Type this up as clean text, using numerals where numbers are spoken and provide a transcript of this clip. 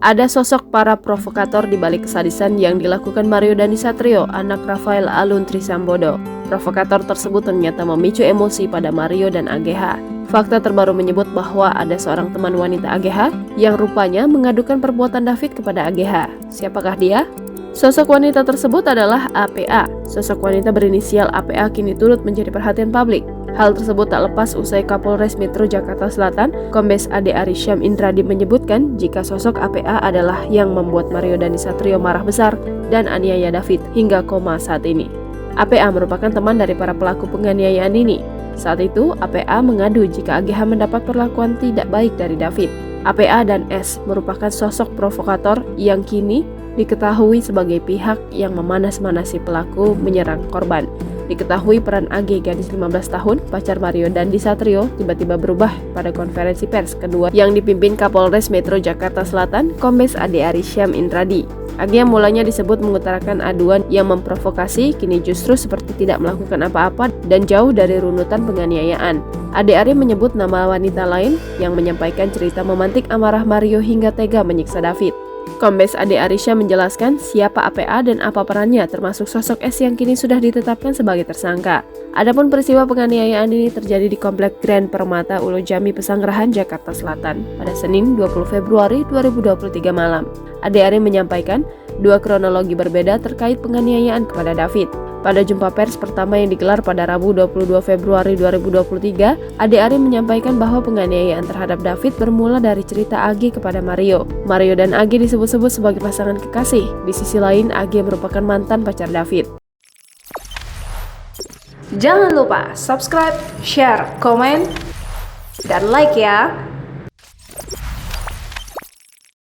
Ada sosok para provokator di balik kesadisan yang dilakukan Mario Dandisatrio, anak Rafael Alun Trisambodo. Provokator tersebut ternyata memicu emosi pada Mario dan AGH. Fakta terbaru menyebut bahwa ada seorang teman wanita AGH yang rupanya mengadukan perbuatan David kepada AGH. Siapakah dia? Sosok wanita tersebut adalah APA. Sosok wanita berinisial APA kini turut menjadi perhatian publik. Hal tersebut tak lepas usai Kapolres Metro Jakarta Selatan, Kombes Ade Arysyam Indradi menyebutkan jika sosok APA adalah yang membuat Mario Dandisatrio marah besar dan aniaya David hingga koma saat ini. APA merupakan teman dari para pelaku penganiayaan ini. Saat itu, APA mengadu jika AGH mendapat perlakuan tidak baik dari David. APA dan S merupakan sosok provokator yang kini diketahui sebagai pihak yang memanas-manasi pelaku menyerang korban. Diketahui peran AG gadis 15 tahun, pacar Mario Dandisatrio, tiba-tiba berubah pada konferensi pers kedua yang dipimpin Kapolres Metro Jakarta Selatan, Kombes Ade Arysyam Indradi. AG yang mulanya disebut mengutarakan aduan yang memprovokasi, kini justru seperti tidak melakukan apa-apa dan jauh dari runutan penganiayaan. Ade Ari menyebut nama wanita lain yang menyampaikan cerita memantik amarah Mario hingga tega menyiksa David. Kombes Ade Arysyam menjelaskan siapa APA dan apa perannya, termasuk sosok S yang kini sudah ditetapkan sebagai tersangka. Adapun peristiwa penganiayaan ini terjadi di Komplek Grand Permata Ulu Jami Pesanggerahan, Jakarta Selatan pada Senin 20 Februari 2023 malam. Ade Ari menyampaikan dua kronologi berbeda terkait penganiayaan kepada David. Pada jumpa pers pertama yang digelar pada Rabu 22 Februari 2023, Ade Ari menyampaikan bahwa penganiayaan terhadap David bermula dari cerita AG kepada Mario. Mario dan AG disebut-sebut sebagai pasangan kekasih. Di sisi lain, AG merupakan mantan pacar David. Jangan lupa subscribe, share, komen, dan like ya!